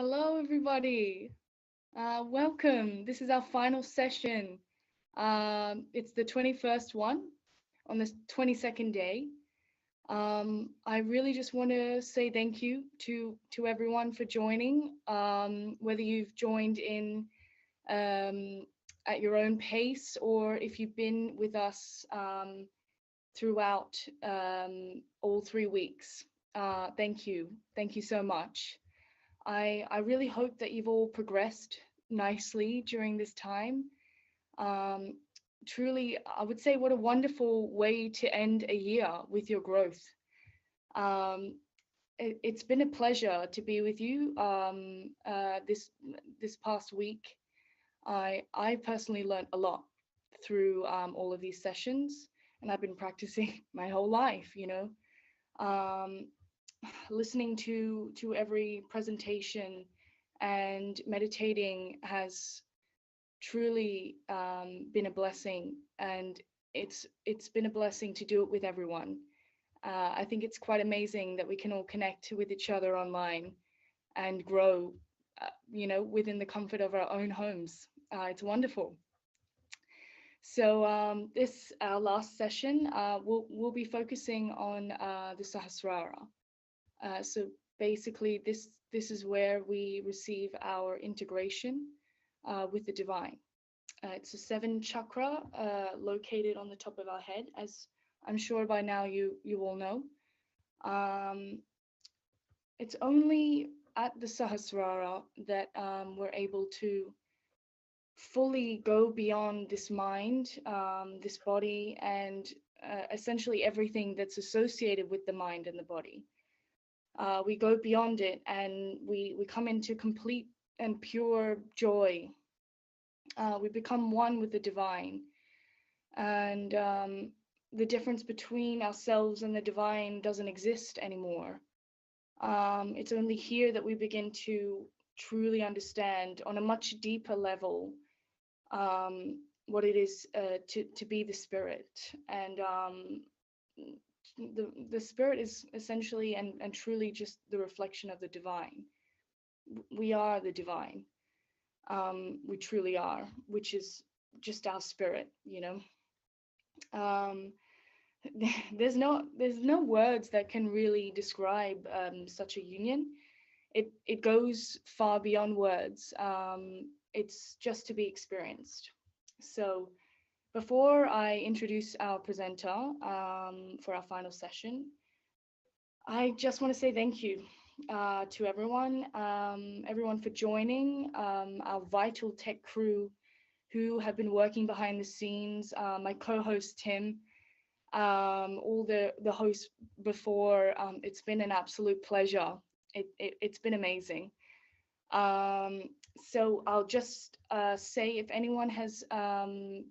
Hello, everybody. Welcome. This is our final session. It's the 21st one on the 22nd day. I really just want to say thank you to everyone for joining, whether you've joined in at your own pace, or if you've been with us throughout all 3 weeks. Thank you. Thank you so much. I really hope that you've all progressed nicely during this time. Truly, I would say what a wonderful way to end a year with your growth. It's been a pleasure to be with you this past week. I personally learned a lot through all of these sessions, and I've been practicing my whole life, listening to every presentation and meditating has truly been a blessing, and it's been a blessing to do it with everyone. I think it's quite amazing that we can all connect with each other online and grow, within the comfort of our own homes. It's wonderful. So this our last session, we'll be focusing on the Sahasrara. So basically, this is where we receive our integration with the divine. It's a 7 chakra located on the top of our head, as I'm sure by now you all know. It's only at the Sahasrara that we're able to fully go beyond this mind, this body, and essentially everything that's associated with the mind and the body. We go beyond it, and we come into complete and pure joy. We become one with the divine, and the difference between ourselves and the divine doesn't exist anymore. It's only here that we begin to truly understand on a much deeper level what it is to be the spirit. And the spirit is essentially and truly just the reflection of the divine. We are the divine. We truly are, which is just our spirit, There's no words that can really describe such a union. It goes far beyond words. It's just to be experienced. So before I introduce our presenter for our final session, I just want to say thank you to everyone for joining, our vital tech crew who have been working behind the scenes, my co-host Tim, all the hosts before. It's been an absolute pleasure. It's been amazing. So I'll just say, if anyone has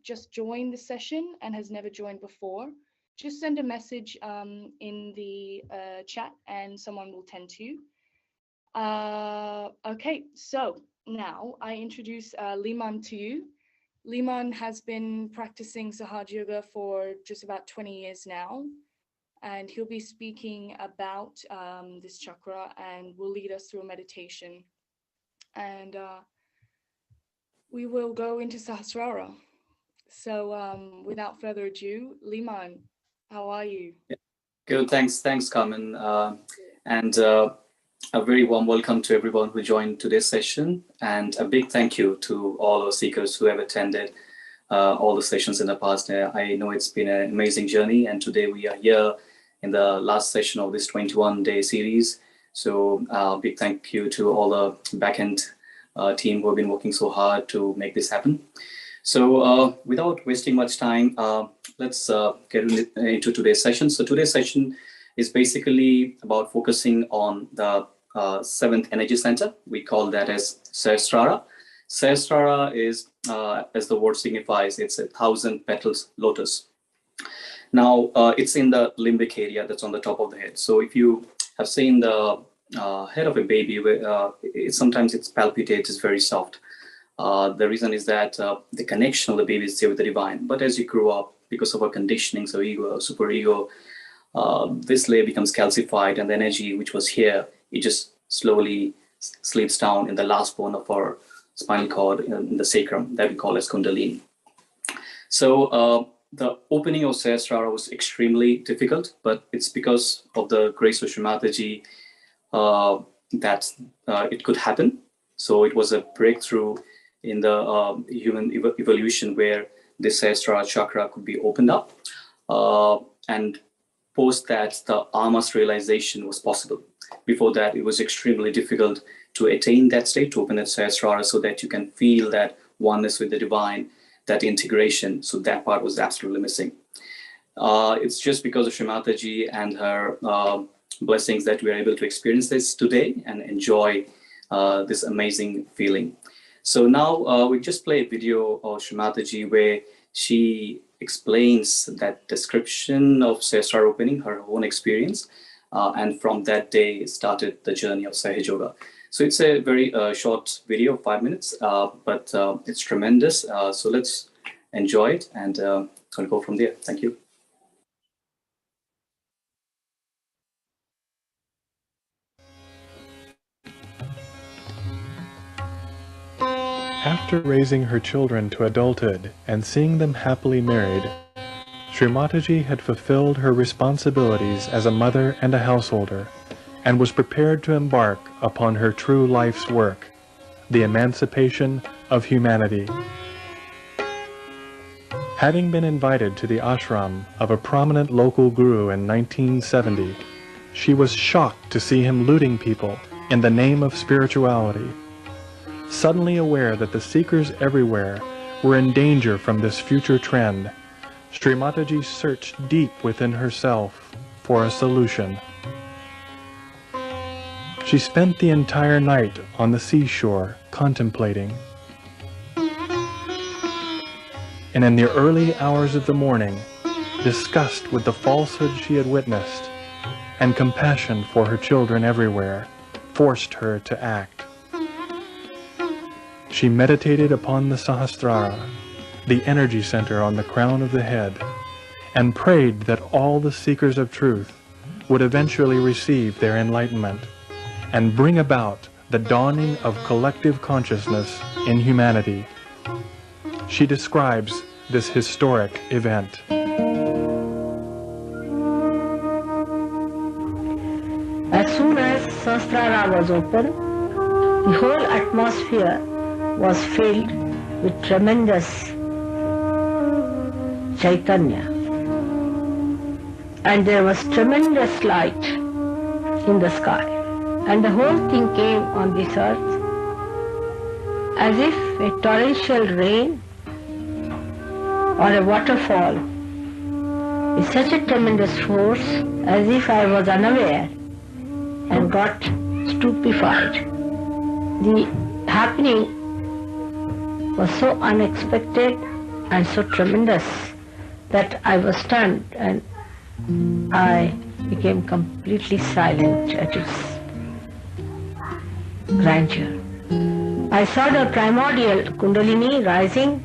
just joined the session and has never joined before, just send a message in the chat and someone will tend to you. Okay, so now I introduce Liman to you. Liman has been practicing Sahaja Yoga for just about 20 years now, and he'll be speaking about this chakra and will lead us through a meditation. And we will go into Sahasrara. So without further ado, Liman, how are you? Good, thanks, Carmen. And a very warm welcome to everyone who joined today's session, and a big thank you to all our seekers who have attended all the sessions in the past. I know it's been an amazing journey, and today we are here in the last session of this 21-day series. So big thank you to all the back-end team who have been working so hard to make this happen. So without wasting much time, let's get into today's session. So today's session is basically about focusing on the 7th energy center. We call that as Sahasrara. Sahasrara is, as the word signifies, it's 1,000 petals lotus. Now, it's in the limbic area that's on the top of the head. So if you have seen the head of a baby, sometimes it palpitates, it's very soft. The reason is that the connection of the baby is there with the divine. But as you grow up, because of our conditioning, so ego, superego, this layer becomes calcified, and the energy which was here, it just slowly slips down in the last bone of our spinal cord, in the sacrum, that we call as Kundalini. So the opening of Sahasrara was extremely difficult, but it's because of the grace of Shri Mataji that it could happen. So it was a breakthrough in the human evolution where the Sahasrara chakra could be opened up. And post that, the Amas realization was possible. Before that, it was extremely difficult to attain that state, to open that Sahasrara, so that you can feel that oneness with the divine, that integration. So that part was absolutely missing. It's just because of Shri Mataji and her blessings that we are able to experience this today and enjoy this amazing feeling. So now we just play a video of Shri Mataji where she explains that description of Sahasrara opening, her own experience, and from that day started the journey of Sahaja Yoga. So it's a very short video, 5 minutes, but it's tremendous. So let's enjoy it and I'll go from there. Thank you. After raising her children to adulthood and seeing them happily married, Shri Mataji had fulfilled her responsibilities as a mother and a householder, and was prepared to embark upon her true life's work, the emancipation of humanity. Having been invited to the ashram of a prominent local guru in 1970, she was shocked to see him looting people in the name of spirituality. Suddenly aware that the seekers everywhere were in danger from this future trend, Shri Mataji searched deep within herself for a solution. She spent the entire night on the seashore contemplating. And in the early hours of the morning, disgust with the falsehood she had witnessed and compassion for her children everywhere forced her to act. She meditated upon the Sahasrara, the energy center on the crown of the head, and prayed that all the seekers of truth would eventually receive their enlightenment and bring about the dawning of collective consciousness in humanity. She describes this historic event. As soon as Sahasrara was open, the whole atmosphere was filled with tremendous Chaitanya. And there was tremendous light in the sky. And the whole thing came on this earth as if a torrential rain or a waterfall with such a tremendous force, as if I was unaware and got stupefied. The happening was so unexpected and so tremendous that I was stunned and I became completely silent at its grandeur. I saw the primordial Kundalini rising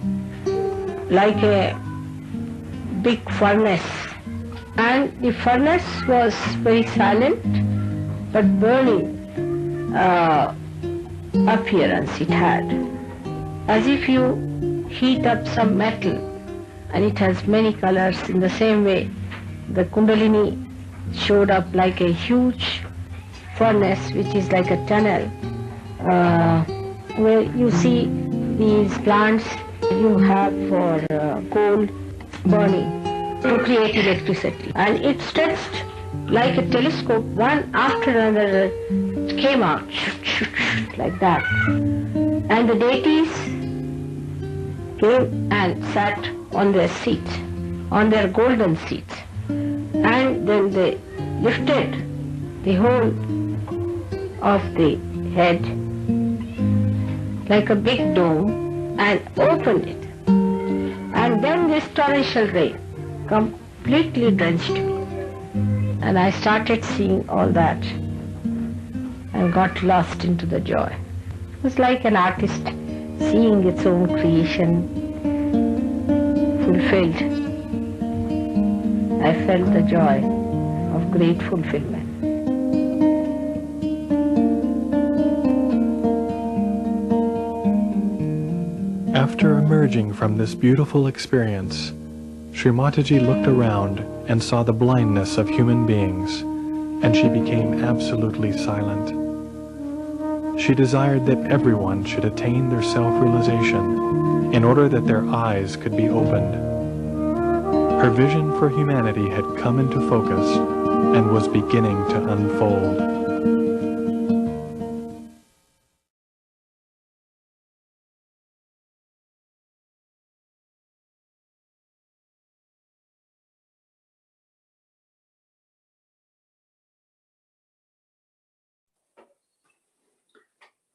like a big furnace, and the furnace was very silent but burning appearance it had, as if you heat up some metal and it has many colors. In the same way, the Kundalini showed up like a huge furnace, which is like a tunnel, where you see these plants you have for coal burning to create electricity. And it stretched like a telescope, one after another came out, like that. And the deities came and sat on their seats, on their golden seats. And then they lifted the whole of the head like a big dome and opened it. And then this torrential rain completely drenched me. And I started seeing all that and got lost into the joy. It was like an artist seeing its own creation fulfilled. I felt the joy of great fulfillment. After emerging from this beautiful experience, Sri Mataji looked around and saw the blindness of human beings, and she became absolutely silent. She desired that everyone should attain their self-realization in order that their eyes could be opened. Her vision for humanity had come into focus and was beginning to unfold.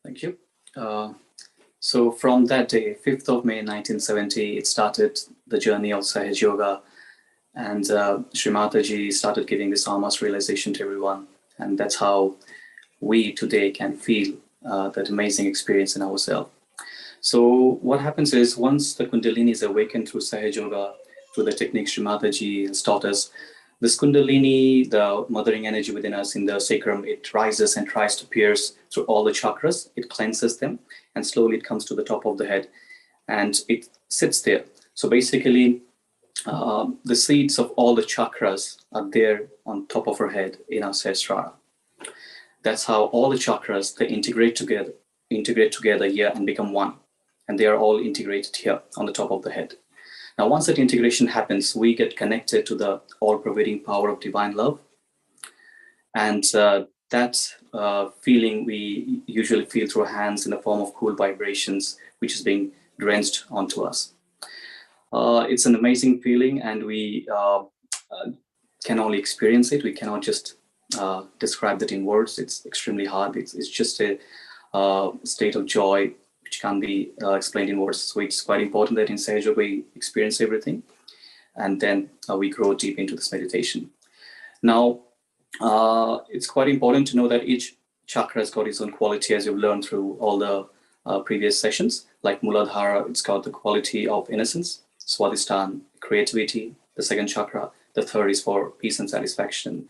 Thank you. So from that day, 5th of May 1970, it started the journey of Sahaja Yoga, and Sri Mataji started giving this almost realization to everyone, and that's how we today can feel that amazing experience in ourselves. So what happens is, once the Kundalini is awakened through Sahaja Yoga, through the technique Sri Mataji has taught us, this Kundalini, the mothering energy within us in the sacrum, it rises and tries to pierce through all the chakras. It cleanses them, and slowly it comes to the top of the head, and it sits there. So basically, the seeds of all the chakras are there on top of our head in our Sahasrara. That's how all the chakras, they integrate together here and become one, and they are all integrated here on the top of the head. Now, once that integration happens, we get connected to the all-pervading power of divine love. And that feeling we usually feel through our hands in the form of cool vibrations, which is being drenched onto us. It's an amazing feeling, and we can only experience it. We cannot just describe that in words. It's extremely hard. It's just a state of joy which can't be explained in words. So it's quite important that in Sahaja Yoga we experience everything, and then we grow deep into this meditation. Now, it's quite important to know that each chakra has got its own quality, as you've learned through all the previous sessions. Like Muladhara, it's got the quality of innocence. Swadhisthana, creativity. The second chakra. The third is for peace and satisfaction.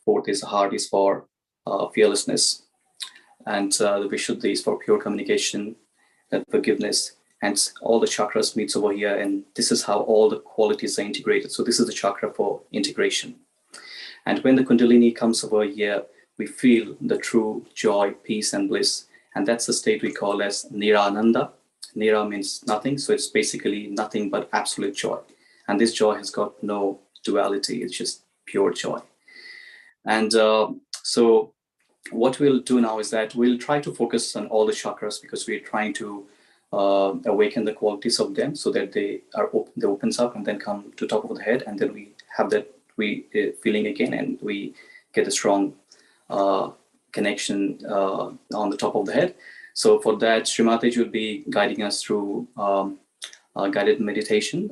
Fourth is the heart, is for fearlessness. And the Vishuddhi is for pure communication and forgiveness. And all the chakras meets over here, and this is how all the qualities are integrated. So this is the chakra for integration. And when the Kundalini comes over here, we feel the true joy, peace, and bliss. And that's the state we call as Nirananda. Nira means nothing, so it's basically nothing but absolute joy. And this joy has got no duality, it's just pure joy. And so what we'll do now is that we'll try to focus on all the chakras, because we're trying to awaken the qualities of them so that they opens up and then come to top of the head, and then we have that feeling again, and we get a strong connection on the top of the head. So for that, Sri Mataji will be guiding us through guided meditation,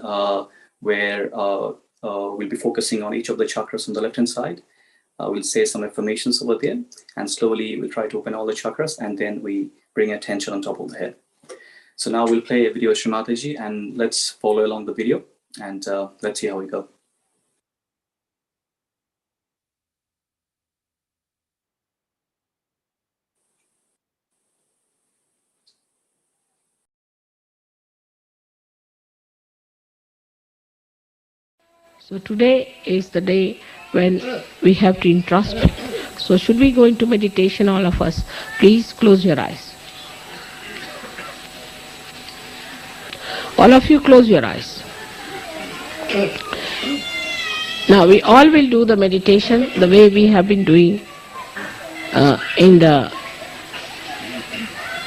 where we'll be focusing on each of the chakras on the left hand side. We'll say some affirmations over there, and slowly we'll try to open all the chakras, and then we bring attention on top of the head. So now we'll play a video of Sri Mataji, and let's follow along the video, and let's see how we go. So today is the day when we have to introspect. So should we go into meditation, all of us? Please close your eyes. All of you close your eyes. Now we all will do the meditation the way we have been doing in the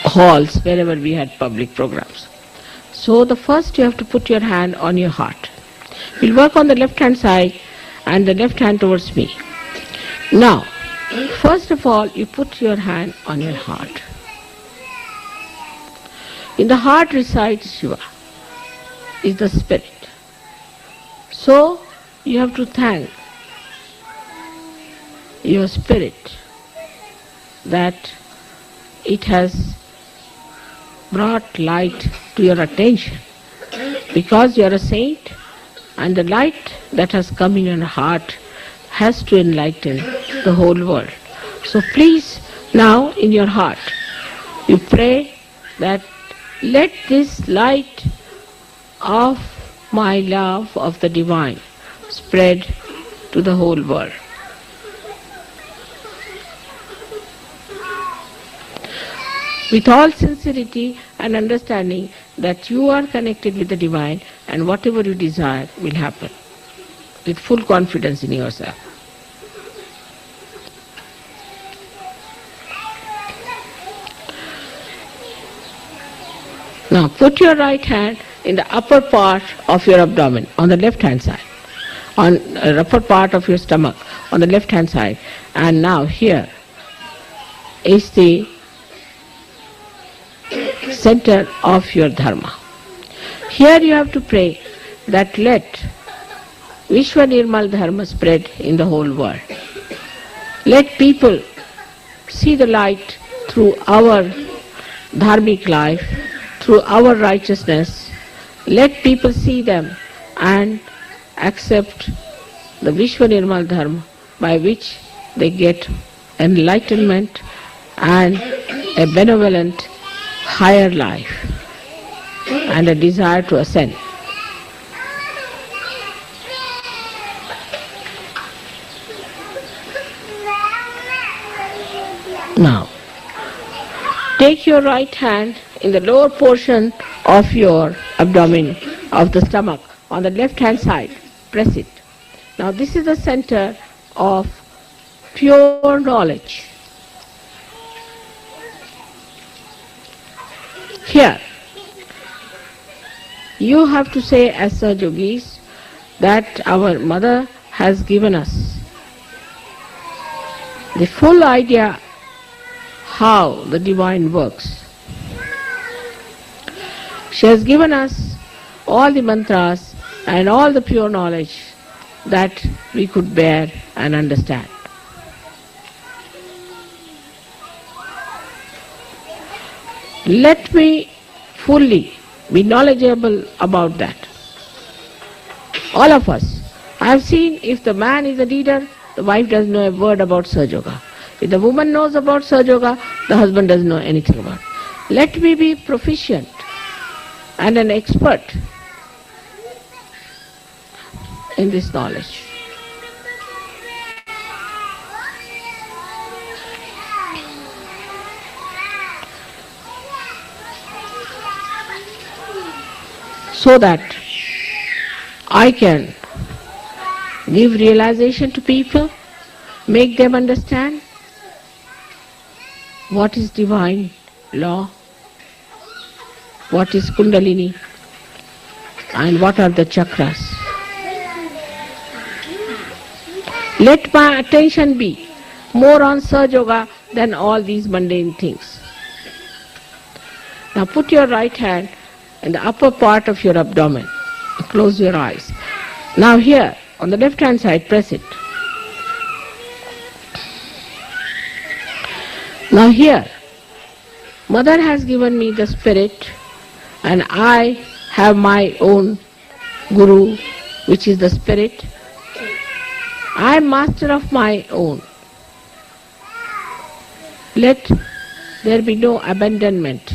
halls wherever we had public programs. So the first you have to put your hand on your heart. We'll work on the left hand side and the left hand towards me. Now, first of all, you put your hand on your heart. In the heart resides Shiva, is the spirit. So, you have to thank your spirit that it has brought light to your attention, because you are a saint, and the light that has come in your heart has to enlighten the whole world. So please, now in your heart, you pray that let this light of my love of the divine spread to the whole world. With all sincerity and understanding that you are connected with the divine and whatever you desire will happen. With full confidence in yourself. Now put your right hand in the upper part of your abdomen on the left hand side, on the upper part of your stomach on the left hand side, and now here is the center of your dharma. Here you have to pray that let Vishwa Nirmal Dharma spread in the whole world. Let people see the light through our dharmic life, through our righteousness. Let people see them and accept the Vishwa Nirmal Dharma by which they get enlightenment and a benevolent higher life and a desire to ascend. Now, take your right hand in the lower portion of your abdomen, of the stomach, on the left hand side. Press it. Now this is the center of pure knowledge. Here, you have to say as Sahaja Yogis that our mother has given us the full idea how the divine works. She has given us all the mantras and all the pure knowledge that we could bear and understand. Let me fully be knowledgeable about that. All of us. I have seen if the man is a leader, the wife doesn't know a word about Sahaja Yoga. If the woman knows about Sahaja Yoga, the husband doesn't know anything about it. Let me be proficient and an expert in this knowledge. So that I can give realization to people, make them understand what is divine law, what is Kundalini, and what are the chakras. Let my attention be more on Sahaja Yoga than all these mundane things. Now put your right hand in the upper part of your abdomen. Close your eyes. Now here, on the left hand side, press it. Now here, Mother has given me the spirit and I have my own Guru, which is the spirit. I am master of my own. Let there be no abandonment.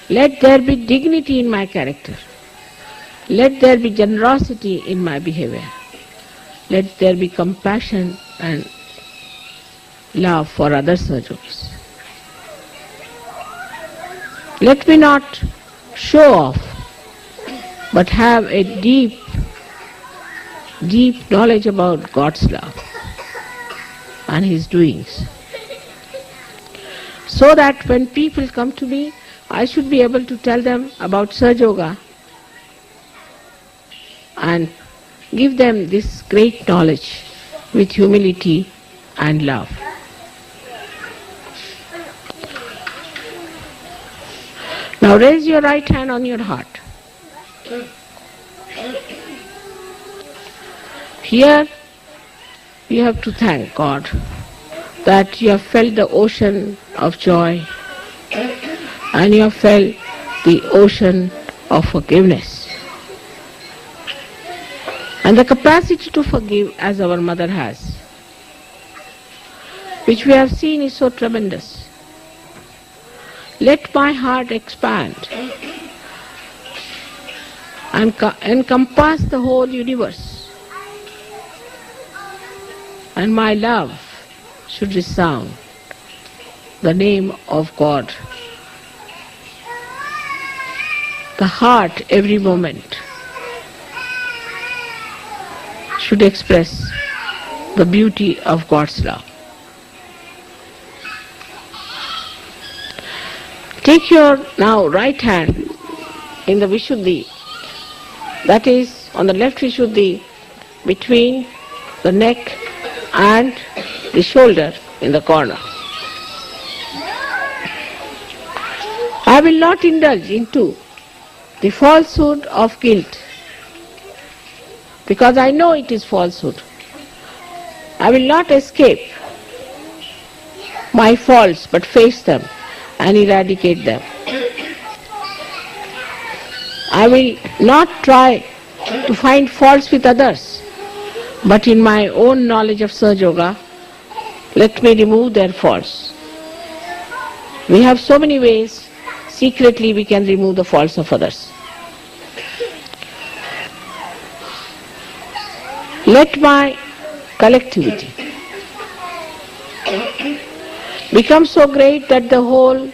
Let there be dignity in my character. Let there be generosity in my behavior. Let there be compassion and love for other Sahaja Yogis. Let me not show off, but have a deep knowledge about God's love and His doings. So that when people come to me, I should be able to tell them about Sahaja Yoga and give them this great knowledge with humility and love. Now raise your right hand on your heart. Here you have to thank God that you have felt the ocean of joy and you have felt the ocean of forgiveness. And the capacity to forgive as our mother has, which we have seen is so tremendous. Let my heart expand and encompass the whole universe. And my love should resound the name of God. The heart every moment should express the beauty of God's love. Take your now right hand in the Vishuddhi, that is on the left Vishuddhi, between the neck and the shoulder in the corner. I will not indulge into the falsehood of guilt, because I know it is falsehood. I will not escape my faults, but face them and eradicate them. I will not try to find faults with others, but in my own knowledge of Sahaja Yoga, let me remove their faults. We have so many ways secretly we can remove the faults of others. Let my collectivity become so great that the whole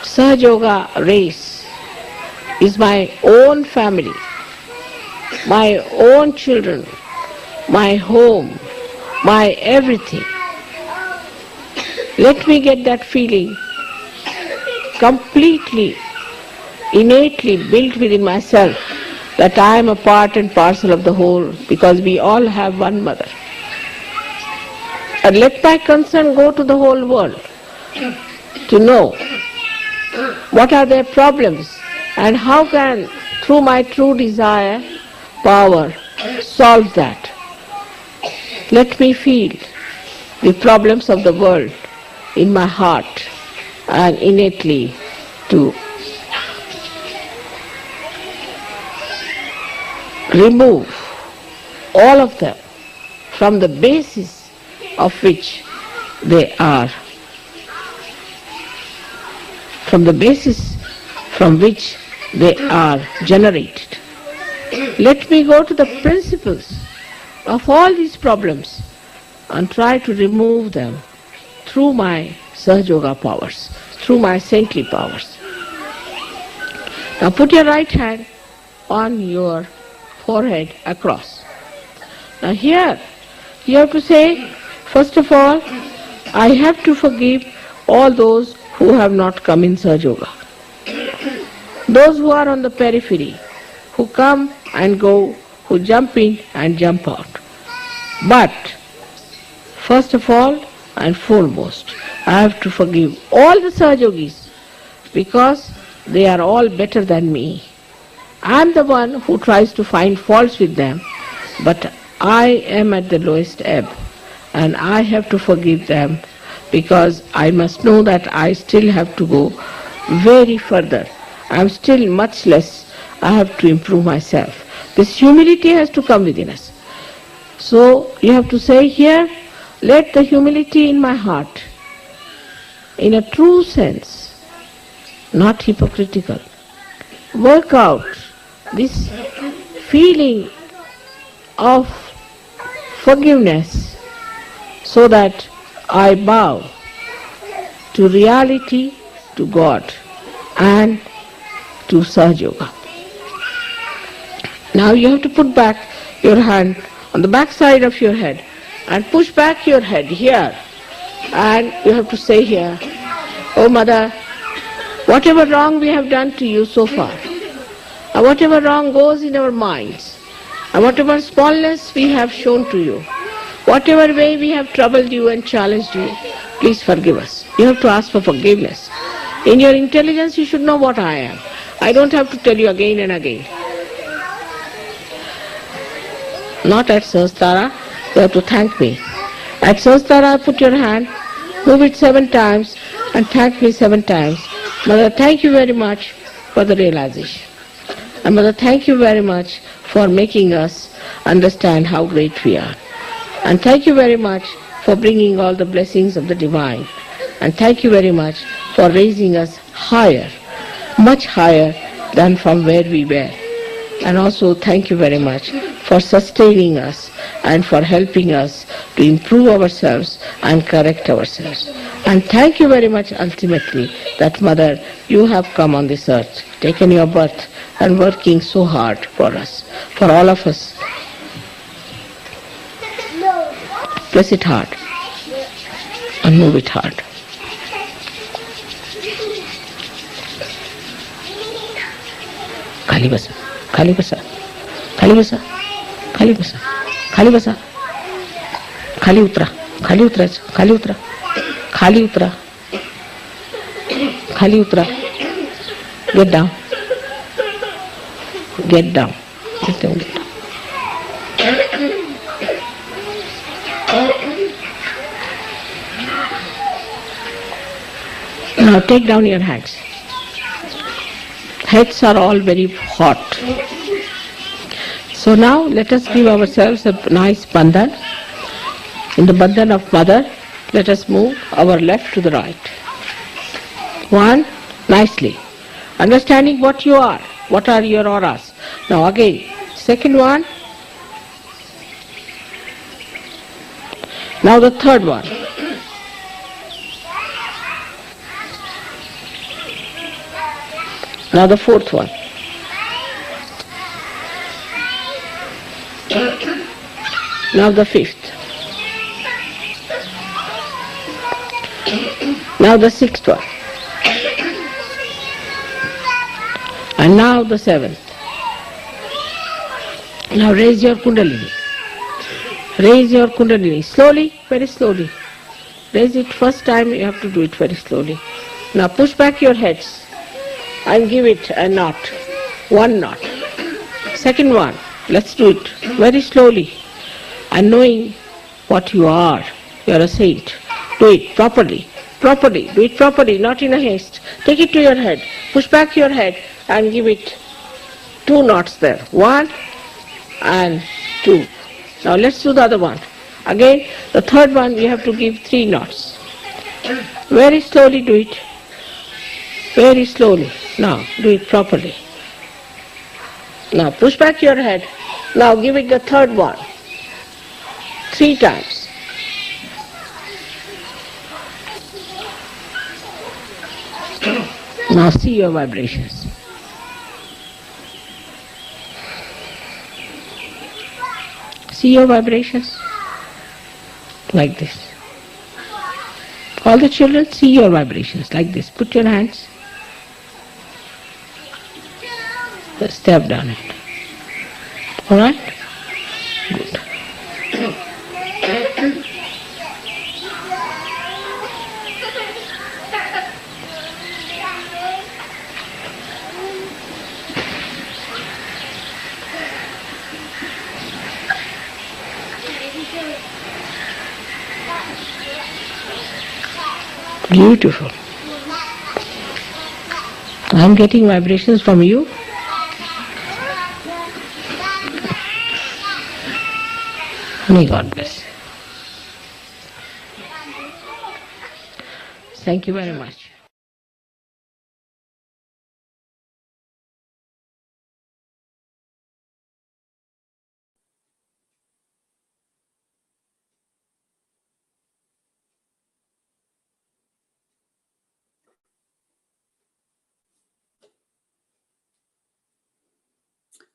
Sahaja Yoga race is my own family, my own children, my home, my everything. Let me get that feeling completely, innately built within myself, that I am a part and parcel of the whole, because we all have one mother. And let my concern go to the whole world, to know what are their problems and how can, through my true desire, power, solve that. Let me feel the problems of the world in my heart and innately to remove all of them from the basis of which they are, from the basis from which they are generated. Let me go to the principles of all these problems and try to remove them through my Sahaja Yoga powers, through my saintly powers. Now put your right hand on your forehead across. Now here you have to say, first of all, I have to forgive all those who have not come in Sahaja Yoga. Those who are on the periphery, who come and go, who jump in and jump out. But first of all and foremost, I have to forgive all the Sahaja Yogis, because they are all better than me. I am the one who tries to find faults with them, but I am at the lowest ebb, and I have to forgive them, because I must know that I still have to go very further. I am still much less. I have to improve myself. This humility has to come within us. So you have to say here, let the humility in my heart, in a true sense, not hypocritical, work out this feeling of forgiveness, so that I bow to reality, to God, and to Sahaja Yoga. Now you have to put back your hand on the back side of your head and push back your head here, and you have to say here, Oh Mother, whatever wrong we have done to you so far, and whatever wrong goes in our minds, and whatever smallness we have shown to you, whatever way we have troubled you and challenged you, please forgive us. You have to ask for forgiveness. In your intelligence you should know what I am. I don't have to tell you again and again. Not at Sahasrara, you have to thank me. At Sahasrara, put your hand, move it 7 times and thank me 7 times. Mother, thank you very much for the realization. And Mother, thank you very much for making us understand how great we are. And thank you very much for bringing all the blessings of the Divine. And thank you very much for raising us higher, much higher than from where we were. And also thank you very much for sustaining us and for helping us to improve ourselves and correct ourselves. And thank you very much ultimately that Mother, you have come on this earth, taken your birth and working so hard for us, for all of us. Press it hard and move it hard. Khali basa, khali basa, khali basa, khali basa, khali basa, khali utra, khali utra, khali utra, khali utra, khali utra. Get down. Get down. Get down. Get down. Now take down your hands. Heads are all very hot. So now let us give ourselves a nice bandhan. In the bandhan of Mother, let us move our left to the right. One, nicely. Understanding what you are. What are your auras? Now again, second one. Now the third one. Now the fourth one. Now the fifth. Now the sixth one. And now the seventh. Now raise your kundalini. Raise your kundalini. Slowly, very slowly. Raise it first time, you have to do it very slowly. Now push back your heads and give it a knot. One knot. Second one. Let's do it very slowly. And knowing what you are. You are a saint. Do it properly. Properly. Do it properly, not in a haste. Take it to your head. Push back your head and give it two knots there. One and two. Now let's do the other one. Again, the third one we have to give three knots. Very slowly do it. Very slowly. Now do it properly. Now push back your head. Now give it the third one. 3 times. Now see your vibrations. See your vibrations like this. All the children, see your vibrations like this. Put your hands. Step down it. Alright? Good. Beautiful. I am getting vibrations from you. May God bless. Thank you very much.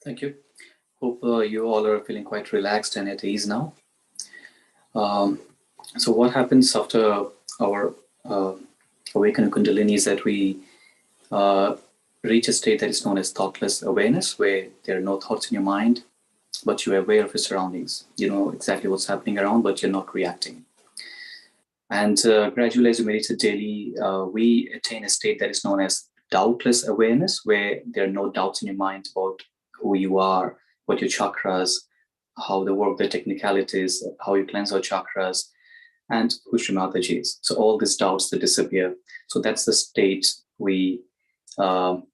Thank you. Hope you all are feeling quite relaxed and at ease now. So what happens after our awakened Kundalini is that we reach a state that is known as thoughtless awareness, where there are no thoughts in your mind, but you are aware of your surroundings. You know exactly what's happening around, but you're not reacting. And gradually, as you meditate daily, we attain a state that is known as doubtless awareness, where there are no doubts in your mind about who you are, what your chakras, how they work, the technicalities, how you cleanse our chakras, and Hushrimataji is. So all these doubts, they disappear. So that's the state we want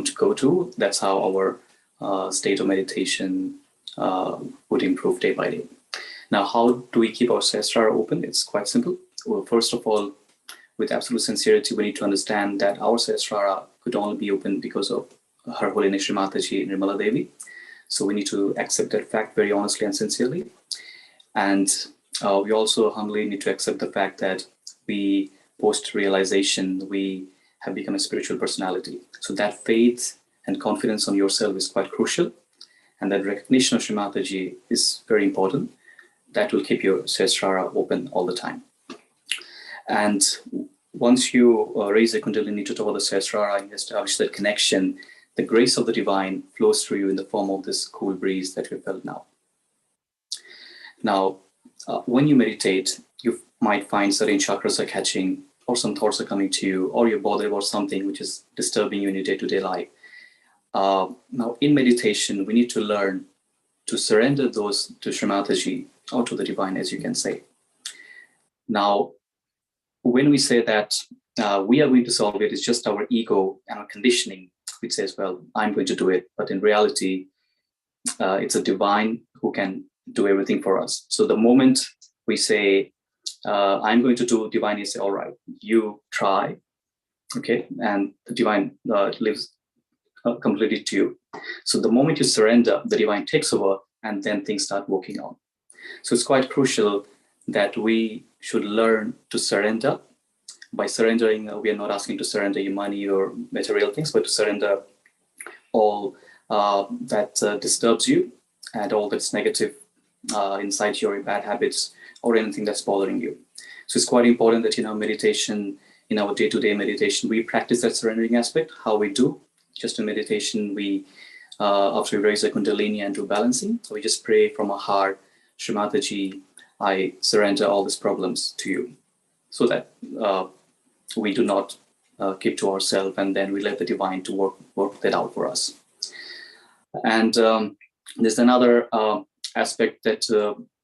to go to. That's how our state of meditation would improve day by day. Now, how do we keep our Sahasrara open? It's quite simple. Well, first of all, with absolute sincerity, we need to understand that our Sahasrara could only be open because of Her Holiness Shri Mataji Nirmala Devi. So we need to accept that fact very honestly and sincerely. And we also humbly need to accept the fact that we, post-realization, we have become a spiritual personality. So that faith and confidence on yourself is quite crucial. And that recognition of Shri Mataji is very important. That will keep your Sahasrara open all the time. And once you raise the Kundalini to top of the Sahasrara and establish that connection, the grace of the divine flows through you in the form of this cool breeze that we felt now. Now, when you meditate, you might find certain chakras are catching, or some thoughts are coming to you, or you're bothered about something which is disturbing you in your day-to-day life. Now, in meditation, we need to learn to surrender those to Shri Mataji, or to the divine, as you can say. Now, when we say that we are going to solve it, it's just our ego and our conditioning which says, well, I'm going to do it. But in reality, it's a divine who can do everything for us. So the moment we say, I'm going to do, divine is say, all right, you try, okay? And the divine lives completely to you. So the moment you surrender, the divine takes over, and then things start working out. So it's quite crucial that we should learn to surrender. By surrendering, we are not asking to surrender your money or material things, but to surrender all that disturbs you and all that's negative inside your bad habits or anything that's bothering you. So it's quite important that in our meditation, in our day-to-day meditation, we practice that surrendering aspect. How we do, just in meditation, we after we raise the Kundalini and do balancing, so we just pray from our heart, Shri Mataji, I surrender all these problems to you, so that we do not keep to ourselves, and then we let the divine to work that out for us. And there's another aspect that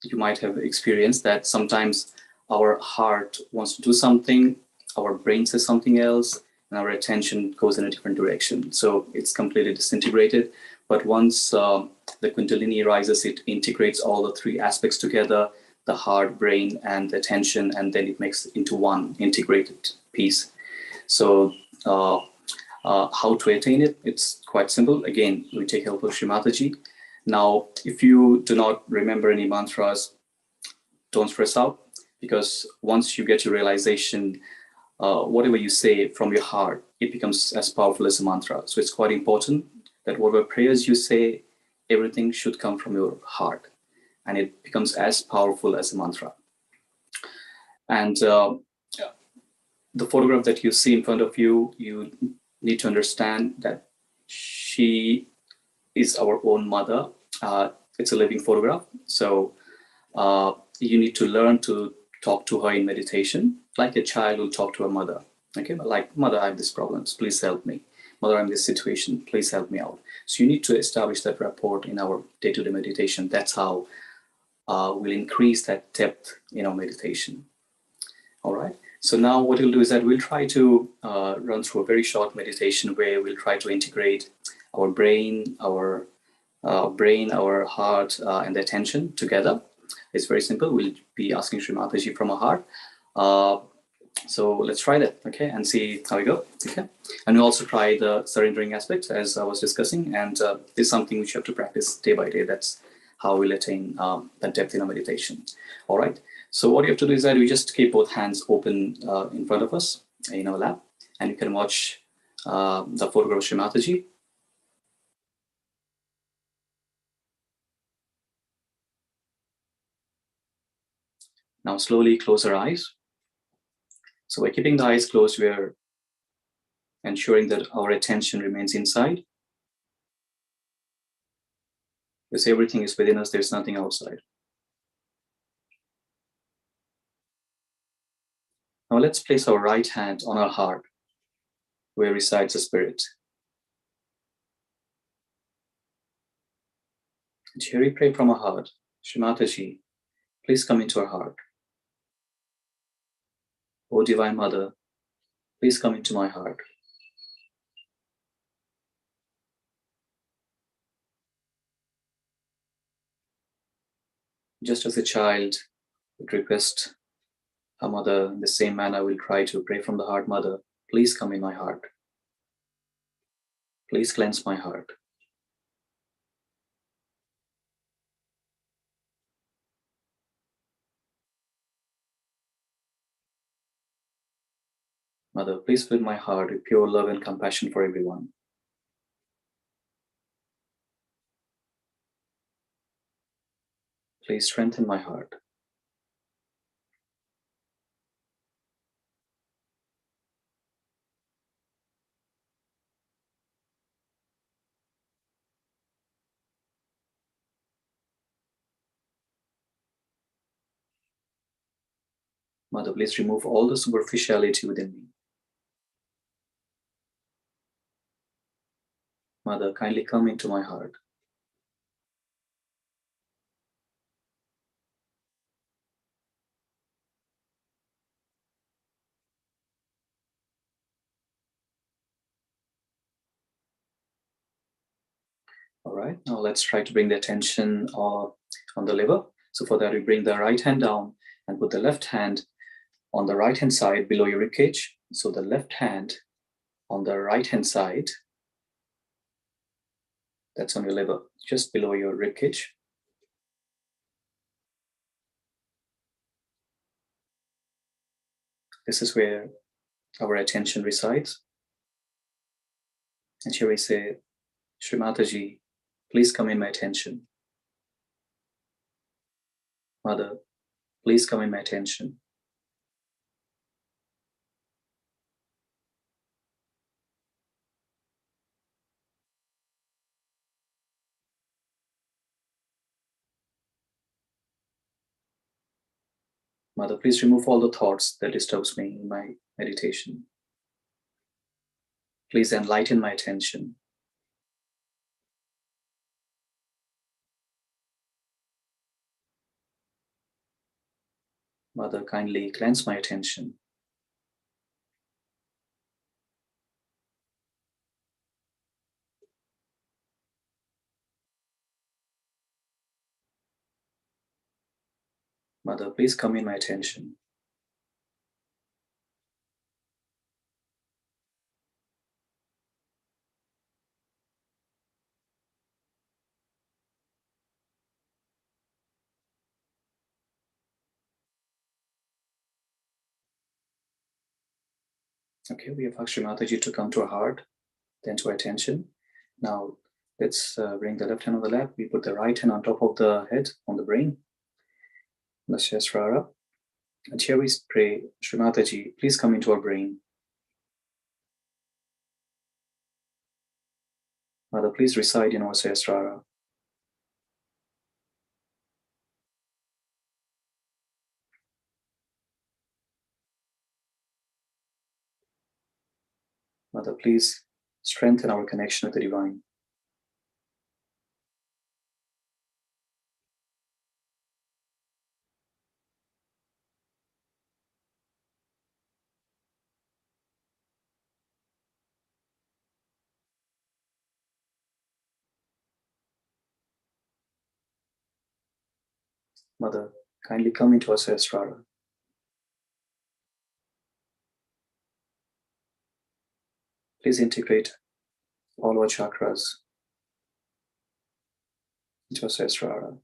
you might have experienced, that sometimes our heart wants to do something, our brain says something else, and our attention goes in a different direction. So it's completely disintegrated. But once the Kundalini rises, it integrates all the three aspects together, the heart, brain, and attention, and then it makes into one integrated piece. So how to attain it? It's quite simple. Again, we take help of Shri Mataji. Now, if you do not remember any mantras, don't stress out, because once you get your realization, whatever you say from your heart, it becomes as powerful as a mantra. So it's quite important that whatever prayers you say, everything should come from your heart, and it becomes as powerful as a mantra. And the photograph that you see in front of you, you need to understand that she is our own mother. It's a living photograph. So you need to learn to talk to her in meditation, like a child will talk to a mother. Okay, like, mother, I have these problems, please help me. Mother, I'm in this situation, please help me out. So you need to establish that rapport in our day-to-day meditation. That's how we'll increase that depth in our meditation. All right. So now what we'll do is that we'll try to run through a very short meditation where we'll try to integrate our brain, our heart, and the attention together. It's very simple. We'll be asking Shri Mataji from our heart. So let's try that, okay, and see how we go, okay? And we'll also try the surrendering aspect, as I was discussing, and this is something which you have to practice day by day. That's how we'll attain that depth in our meditation. All right. So what you have to do is that we just keep both hands open in front of us in our lap, and you can watch the photograph of Shri Mataji. Now slowly close our eyes. So by keeping the eyes closed, we are ensuring that our attention remains inside, because everything is within us, there's nothing outside. Now let's place our right hand on our heart, where resides the spirit. And here we pray from our heart, Shri Mataji, please come into our heart. O Divine Mother, please come into my heart. Just as a child would request her mother, in the same manner we'll try to pray from the heart, Mother, please come in my heart. Please cleanse my heart. Mother, please fill my heart with pure love and compassion for everyone. Please strengthen my heart. Mother, please remove all the superficiality within me. Mother, kindly come into my heart. All right, now let's try to bring the attention on the liver. So for that, we bring the right hand down and put the left hand on the right hand side below your ribcage. So the left hand on the right hand side, that's on your liver, just below your ribcage. This is where our attention resides. And here we say, Shri Mataji, please come in my attention. Mother, please come in my attention. Mother, please remove all the thoughts that disturbs me in my meditation. Please enlighten my attention. Mother, kindly cleanse my attention. Mother, please come in my attention. Okay, we have asked Shri Mataji to come to our heart, then to our attention. Now, let's bring the left hand on the lap. We put the right hand on top of the head, on the brain, the Sahasrara. And here we pray, Shri Mataji, please come into our brain. Mother, please reside in our Sahasrara. Mother, please strengthen our connection with the divine. Mother, kindly come into our Sahasrara. Please integrate all our chakras into our Sahasrara.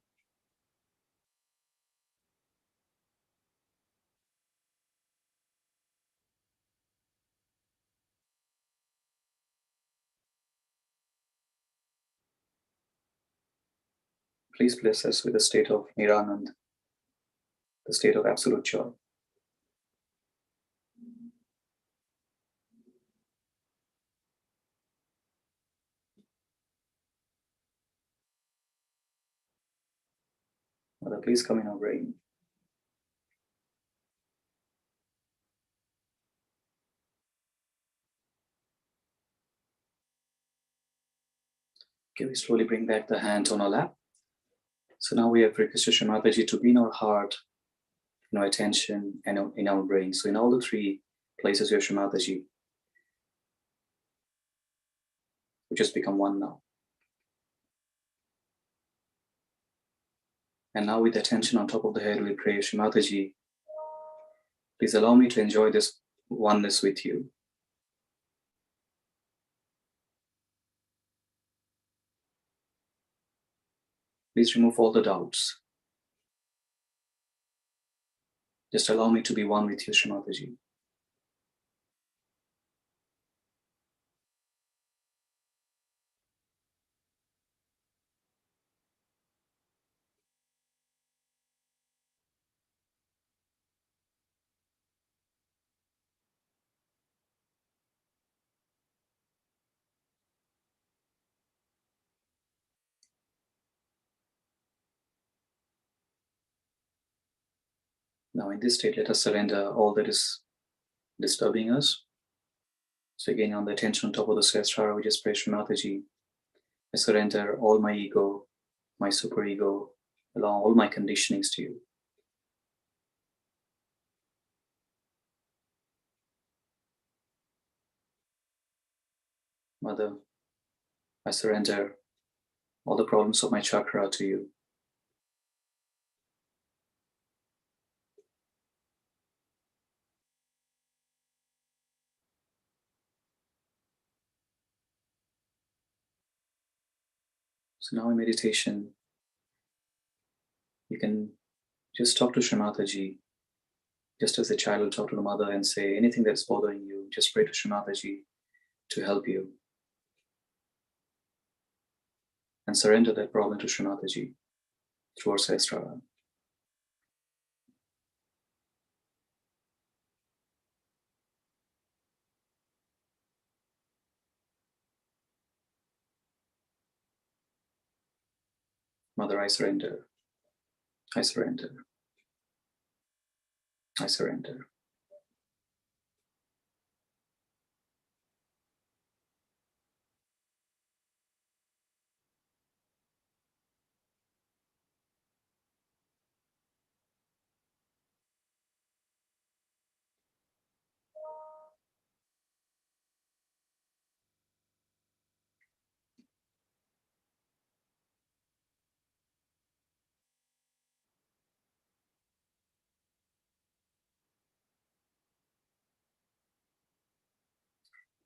Please bless us with a state of Niranand, the state of absolute joy. Mother, please come in our brain. Okay, we slowly bring back the hand on our lap. So now we have requested Shri Mataji to be in our heart, in our attention, and in our brain. So in all the three places we have Shri Mataji, we just become one now. And now with the attention on top of the head, we pray, Shri Mataji, please allow me to enjoy this oneness with you. Please remove all the doubts. Just allow me to be one with you, Srimataji. Now in this state, let us surrender all that is disturbing us. So again, on the attention on top of the Sahasrara, we just pray, Srimataji, I surrender all my ego, my superego, along all my conditionings to you. Mother, I surrender all the problems of my chakra to you. So now in meditation, you can just talk to Srimataji, just as a child will talk to the mother and say, anything that's bothering you, just pray to Srimataji to help you. And surrender that problem to Srimataji through our Sahasrara. Mother, I surrender. I surrender. I surrender.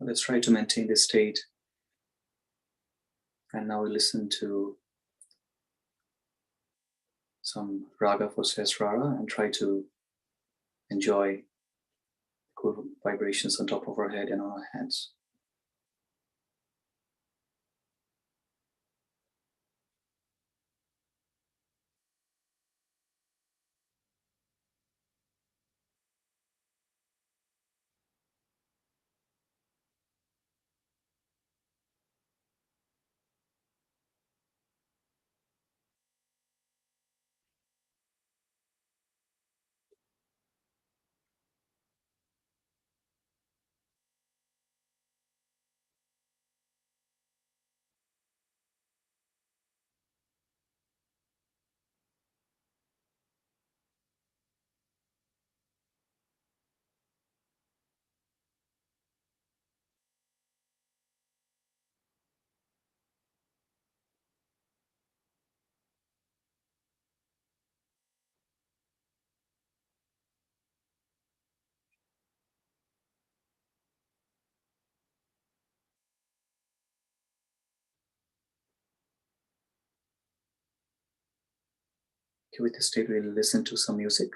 Let's try to maintain this state. And now we listen to some raga for Sahasrara and try to enjoy cool vibrations on top of our head and on our hands. Okay, with this state, we'll listen to some music.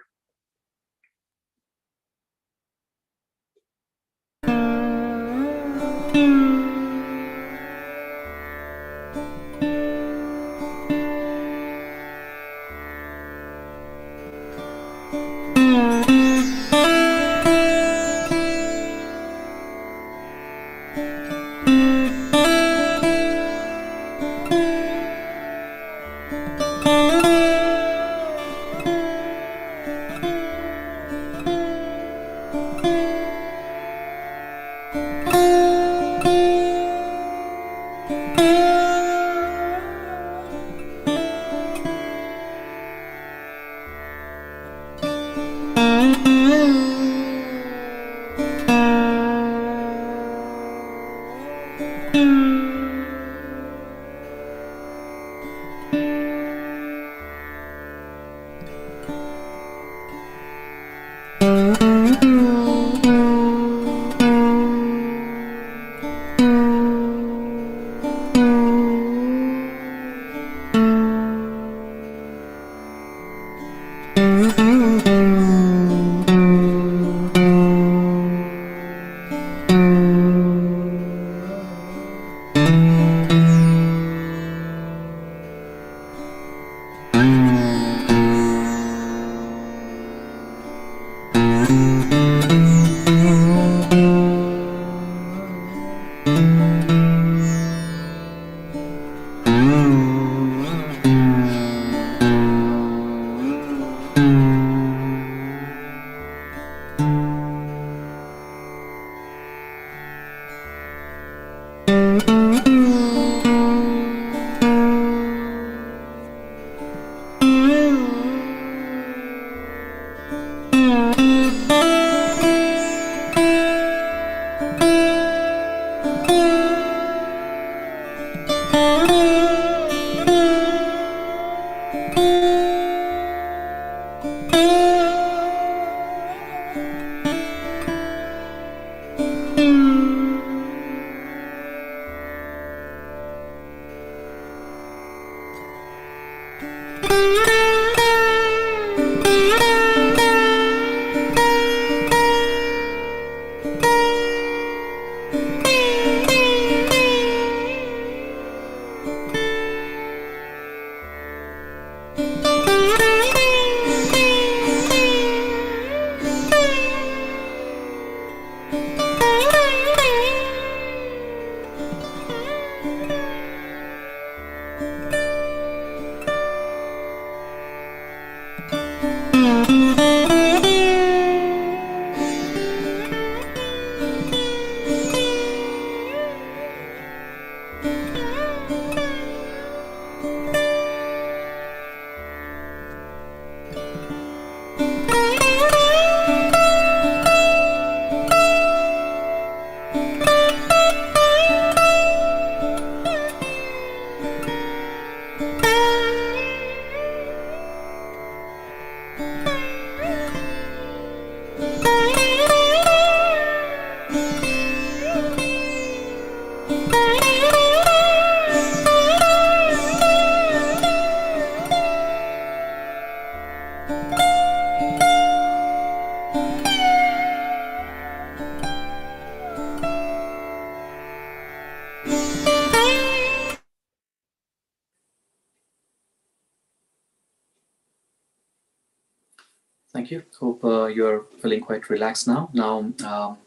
Thank you. Hope you're feeling quite relaxed now. Now,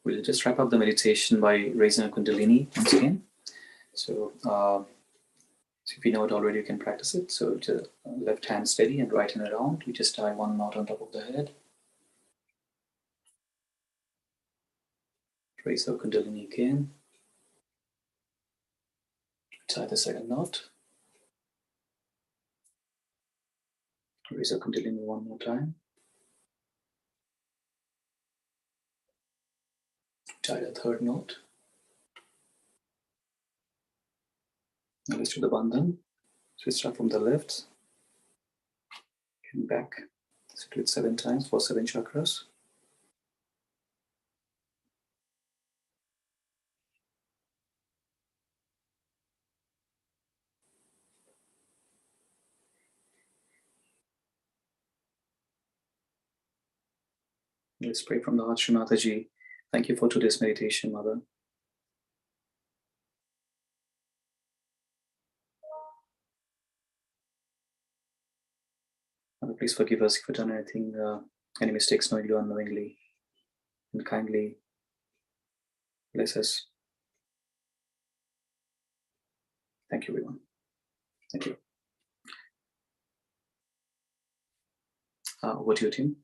we'll just wrap up the meditation by raising a Kundalini once again. So, if you know it already, you can practice it. So, left hand steady and right hand around. We just tie one knot on top of the head. Raise our Kundalini again. Tie the second knot. Raise our Kundalini one more time. Tie the third knot. Now let's do the bandhan. So we start from the left and back. So do it 7 times for 7 chakras. Let's pray from the heart. Shri Mataji, thank you for today's meditation, Mother. Mother, please forgive us if we've done anything, any mistakes, knowingly or unknowingly, and kindly bless us. Thank you, everyone. Thank you. Over to you, Tim.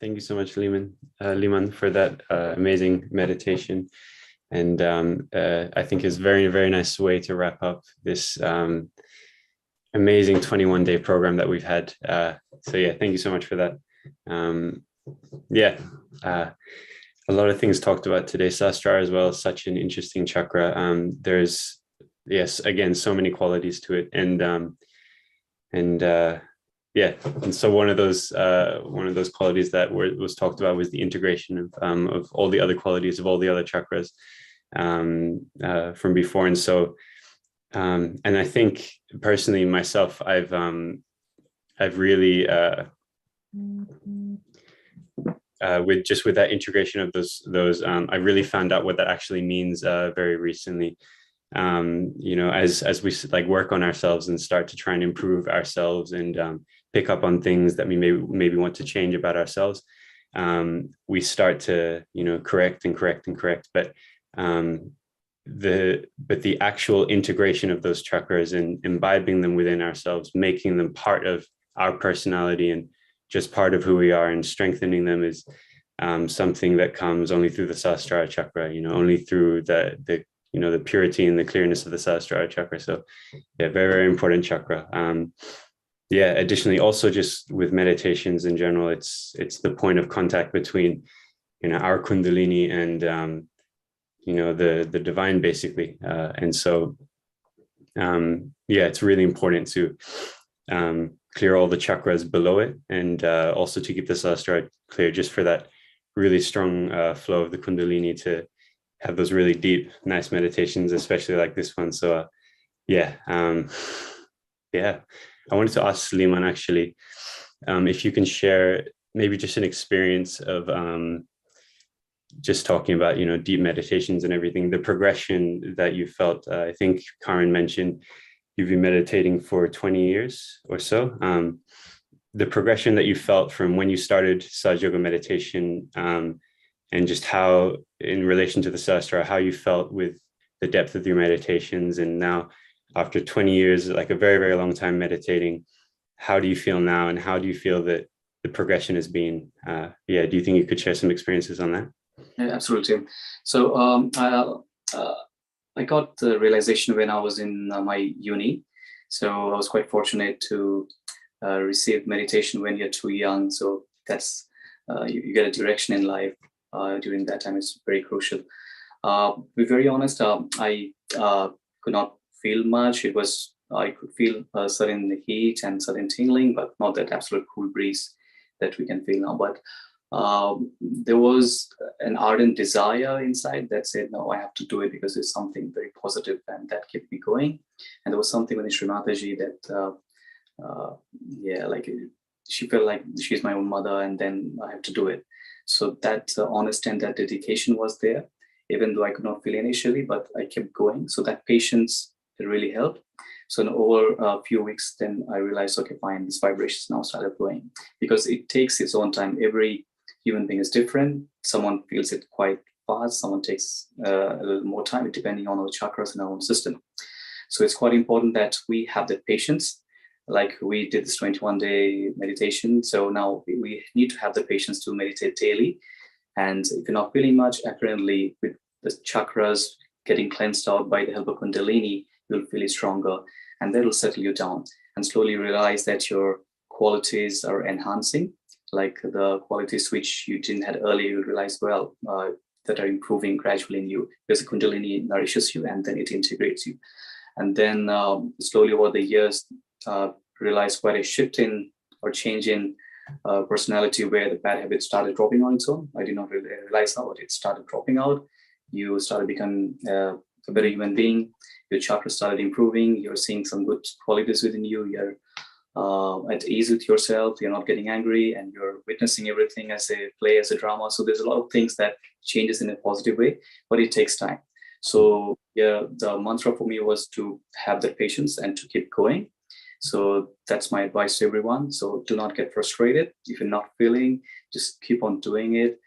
Thank you so much, Liman, for that amazing meditation. And I think it's a very, very nice way to wrap up this amazing 21-day program that we've had. So yeah, thank you so much for that. A lot of things talked about today. Sahasrara as well, such an interesting chakra. There's, yes, again, so many qualities to it. And so one of those qualities that was talked about was the integration of all the other qualities of all the other chakras from before. And so, and I think personally myself, I've really with that integration of those I really found out what that actually means very recently. As we like work on ourselves and start to try and improve ourselves and pick up on things that we maybe want to change about ourselves, we start to correct, but the actual integration of those chakras and imbibing them within ourselves, making them part of our personality and just part of who we are, and strengthening them is something that comes only through the Sahasrara chakra, only through the purity and the clearness of the Sahasrara chakra. So yeah, very, very important chakra. Additionally, also just with meditations in general, it's the point of contact between, our Kundalini and, the divine, basically. And so, it's really important to clear all the chakras below it, and also to keep the Sahasrara clear, just for that really strong flow of the Kundalini to have those really deep, nice meditations, especially like this one. So I wanted to ask Liman, actually, if you can share maybe just an experience of just talking about, deep meditations and everything, the progression that you felt. I think Karen mentioned you've been meditating for 20 years or so. The progression that you felt from when you started Sahaja Yoga meditation, and just how, in relation to the Sahasrara, how you felt with the depth of your meditations. And now, after 20 years, like a very, very long time meditating, how do you feel now, and how do you feel that the progression has been? Do you think you could share some experiences on that? Yeah, absolutely. So I got the realization when I was in my uni. So I was quite fortunate to receive meditation when you're too young. So that's you get a direction in life during that time. It's very crucial. To be very honest, I could not feel much. I could feel a certain heat and certain tingling, but not that absolute cool breeze that we can feel now. But there was an ardent desire inside that said, no, I have to do it because it's something very positive, and that kept me going. And there was something with Shri Mataji that, she felt like she's my own mother, and then I have to do it. So that honesty and that dedication was there, even though I could not feel initially, but I kept going. So that patience, it really helped. So in over a few weeks, then I realized, okay, fine, this vibrations now started flowing, because it takes its own time. Every human being is different. Someone feels it quite fast. Someone takes a little more time, depending on our chakras in our own system. So it's quite important that we have that patience. Like we did this 21-day meditation. So now we need to have the patience to meditate daily. And if you're not feeling much, apparently with the chakras getting cleansed out by the help of Kundalini, you'll feel it stronger, and that will settle you down, and slowly realize that your qualities are enhancing, like the qualities which you didn't have earlier. You'll realize, that are improving gradually in you, because the Kundalini nourishes you and then it integrates you. And then slowly over the years, realize quite a shift in or change in personality, where the bad habits started dropping on its own. I did not really realize how it started dropping out. You started becoming a better human being. Your chakra started improving. You're seeing some good qualities within you. You're at ease with yourself. You're not getting angry, and you're witnessing everything as a play, as a drama. So there's a lot of things that changes in a positive way, but it takes time. So the mantra for me was to have that patience and to keep going. So that's my advice to everyone. So do not get frustrated. If you're not feeling, just keep on doing it,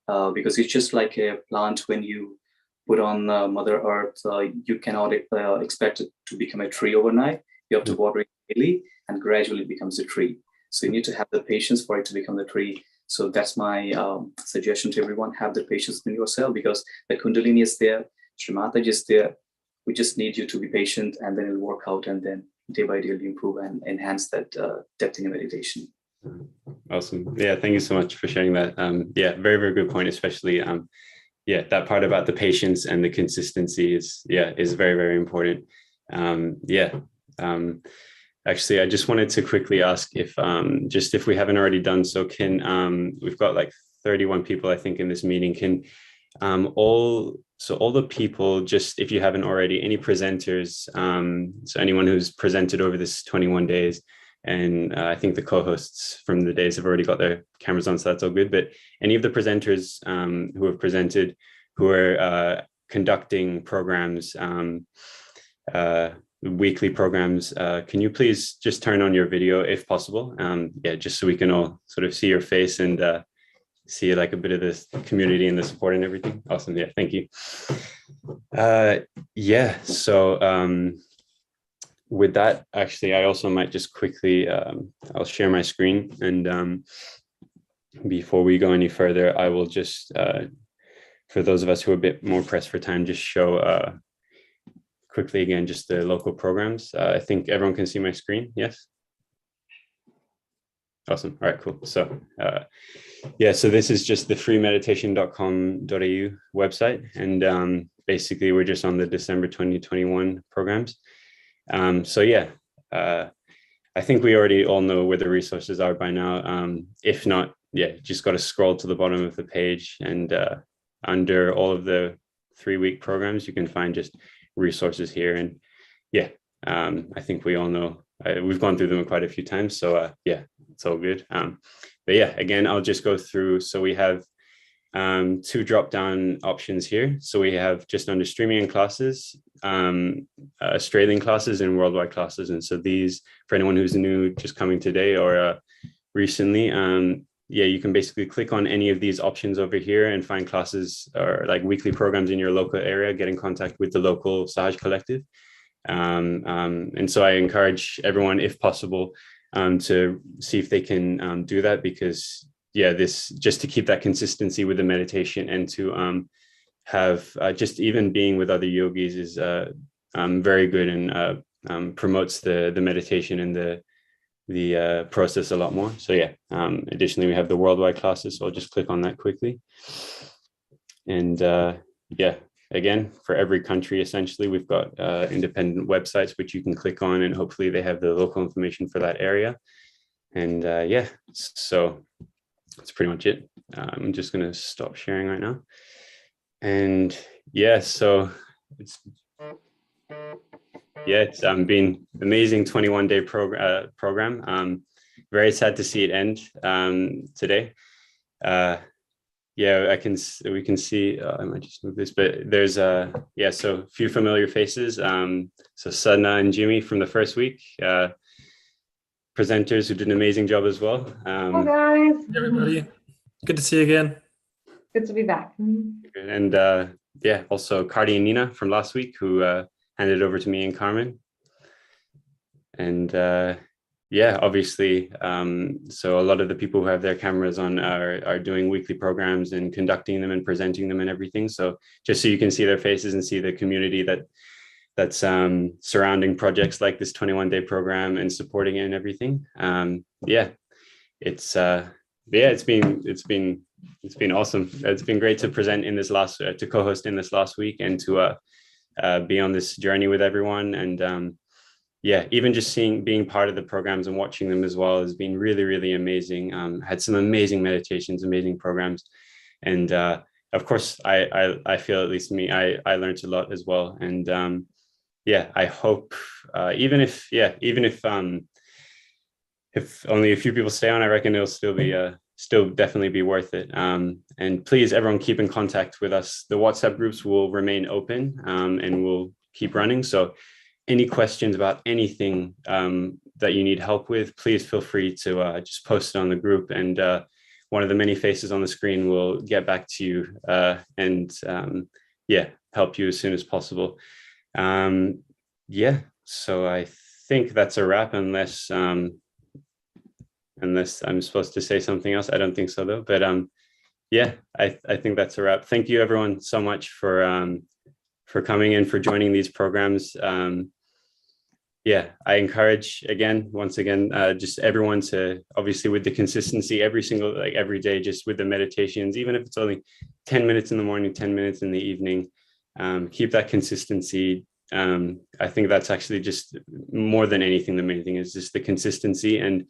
because it's just like a plant. When you put on Mother Earth, you cannot expect it to become a tree overnight. You have to water it daily, and gradually it becomes a tree. So you need to have the patience for it to become the tree. So that's my suggestion to everyone. Have the patience in yourself, because the Kundalini is there, Shri Mataji is there. We just need you to be patient, and then it'll work out, and then day by day you'll improve and enhance that depth in your meditation. Awesome. Yeah, thank you so much for sharing that. Very, very good point, especially that part about the patience and the consistency is very, very important. Actually, I just wanted to quickly ask if if we haven't already done so, can we've got like 31 people, I think, in this meeting. Can all the people, just if you haven't already, any presenters, so anyone who's presented over this 21 days, and I think the co-hosts from the days have already got their cameras on, so that's all good. But any of the presenters who have presented, who are conducting programs, weekly programs, can you please just turn on your video if possible? Just so we can all sort of see your face and see like a bit of this community and the support and everything. Awesome. Thank you. So with that, actually, I also might just quickly, I'll share my screen, and before we go any further, I will just, for those of us who are a bit more pressed for time, just show quickly again, just the local programs. I think everyone can see my screen, yes? Awesome, all right, cool. So yeah, so this is just the freemeditation.com.au website, and basically we're just on the December 2021 programs. So yeah, I think we already all know where the resources are by now. If not, yeah, just got to scroll to the bottom of the page, and under all of the 3-week programs, you can find just resources here. And yeah, I think we all know, we've gone through them quite a few times. So yeah, it's all good. But yeah, again, I'll just go through. So we have 2 drop-down options here. So we have just under streaming and classes, Australian classes and worldwide classes. And so these, for anyone who's new, just coming today or recently, yeah, you can basically click on any of these options over here and find classes or like weekly programs in your local area, get in contact with the local Sahaj collective. And so I encourage everyone, if possible, to see if they can do that, because yeah, this, just to keep that consistency with the meditation, and to have just even being with other yogis is very good, and promotes the meditation and the process a lot more. So yeah, additionally, we have the worldwide classes. So I'll just click on that quickly. And yeah, again, for every country, essentially, we've got independent websites which you can click on, and hopefully they have the local information for that area. And yeah, so that's pretty much it. I'm just going to stop sharing right now. And yeah, so it's been amazing 21-day program. Very sad to see it end today. Yeah, we can see, I might just move this, but there's yeah, so a few familiar faces. So Sadhna and Jimmy from the first week, presenters who did an amazing job as well. Hi guys. Hey everybody, good to see you again. Good to be back. And yeah, also Cardi and Nina from last week, who handed over to me and Carmen. And yeah, obviously, so a lot of the people who have their cameras on are doing weekly programs and conducting them and presenting them and everything. So just so you can see their faces and see the community that's surrounding projects like this 21-day program and supporting it and everything. Yeah, it's been awesome. It's been great to present in this to co-host in this last week, and to be on this journey with everyone. And yeah, even just being part of the programs and watching them as well has been really, really amazing. Had some amazing meditations, amazing programs. And of course, I feel, at least me, I learned a lot as well. And yeah, I hope even if only a few people stay on, I reckon it'll still definitely be worth it. And please, everyone, keep in contact with us. The WhatsApp groups will remain open, and we'll keep running. So any questions about anything that you need help with, please feel free to just post it on the group, and one of the many faces on the screen will get back to you and yeah, help you as soon as possible. Yeah, so I think that's a wrap, unless I'm supposed to say something else. I don't think so though, but yeah, I think that's a wrap. Thank you everyone so much for coming in, for joining these programs. Yeah, I encourage once again, just everyone to, obviously with the consistency, every day, just with the meditations, even if it's only 10 minutes in the morning, 10 minutes in the evening, keep that consistency. I think that's actually just more than anything, the main thing is just the consistency. And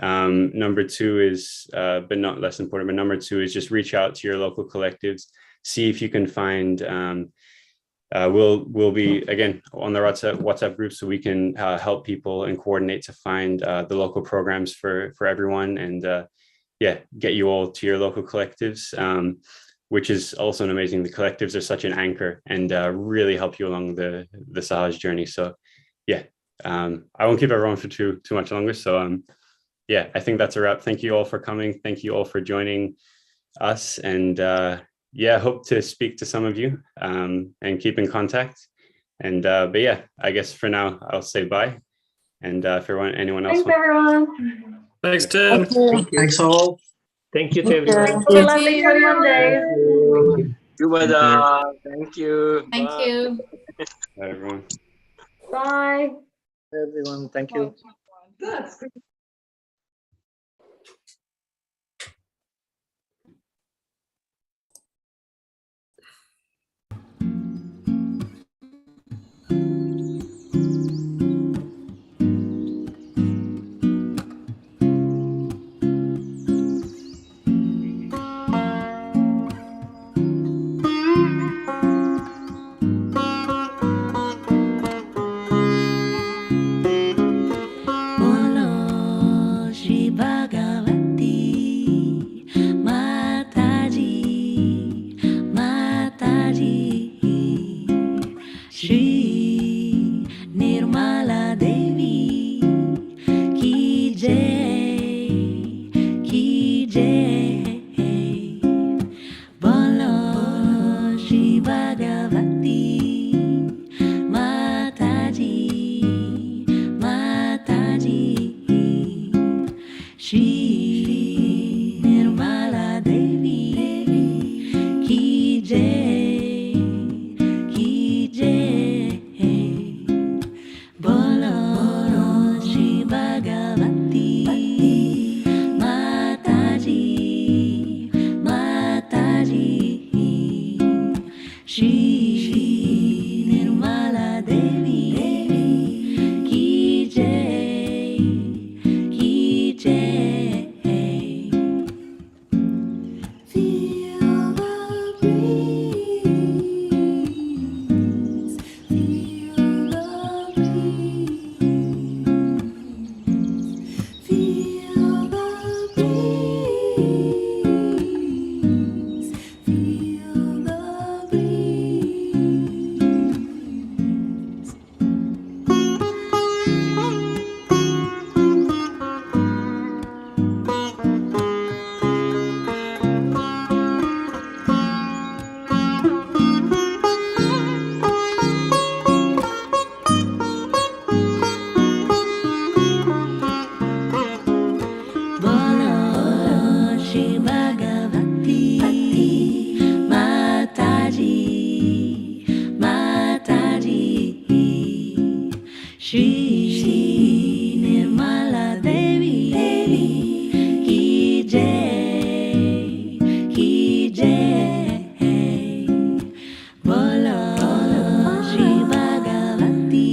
number 2 is, but not less important, but number 2 is just reach out to your local collectives, see if you can find, we'll be again on the WhatsApp group, so we can help people and coordinate to find the local programs for everyone, and yeah, get you all to your local collectives, which is also an amazing. The collectives are such an anchor and really help you along the Sahaj journey. So yeah, I won't keep everyone for too much longer. So yeah, I think that's a wrap. Thank you all for coming. Thank you all for joining us, and yeah, hope to speak to some of you and keep in contact. And but yeah, I guess for now I'll say bye, And if anyone else Thanks, wants, everyone. Thanks, Tim. Thanks all. Thank you to everyone. Have a lovely 21 days. Thank you. Thank Bye. you. bye, everyone. Bye. Everyone, thank you. Good. Bolo Shri Bhagavati Mataji Mataji Shri Nirmala Devi Ki Jai Ki Jai Bolo Shri Bhagavati Mataji Mataji Shri Nirmala Devi Ki Jai Ki Jai Bolo Shri Bhagavati Mataji Mataji Shri Nirmala Devi Ki Jai Ki Jai Feel the breeze, feel the breeze, feel the breeze, feel the breeze. Bolo Shri Bhagavati Mataji Mataji Shri Nirmala Devi Ki Jai Ki Jai Bolo Shri Bhagavati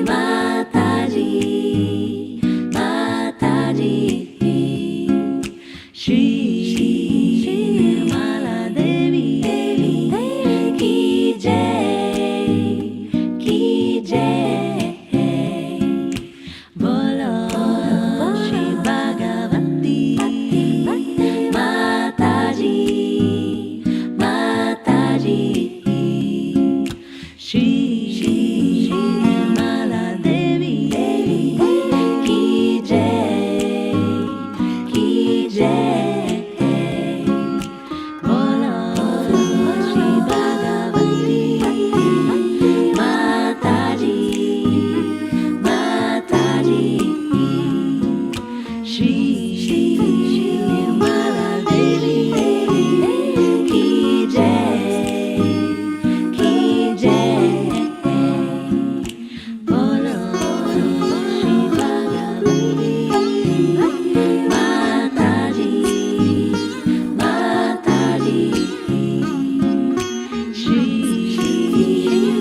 Mataji Mataji Shri Nirmala Devi Ki Jai Ki Jai Bolo Shri Bhagavati Mataji Mataji Shri Nirmala Devi Ki Jai Ki Jai Bolo Shri Bhagavati Mataji Mataji Shri Nirmala Devi Ki Jai Ki Jai Bolo Shri Bhagavati Mataji Mataji Shri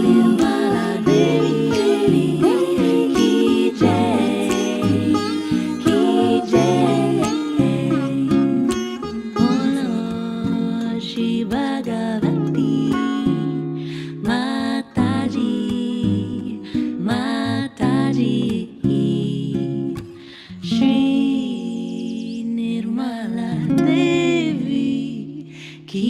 Nirmala Devi Ki Jai Ki Jai Bolo Shri Bhagavati Mataji Mataji Shri Nirmala Devi Ki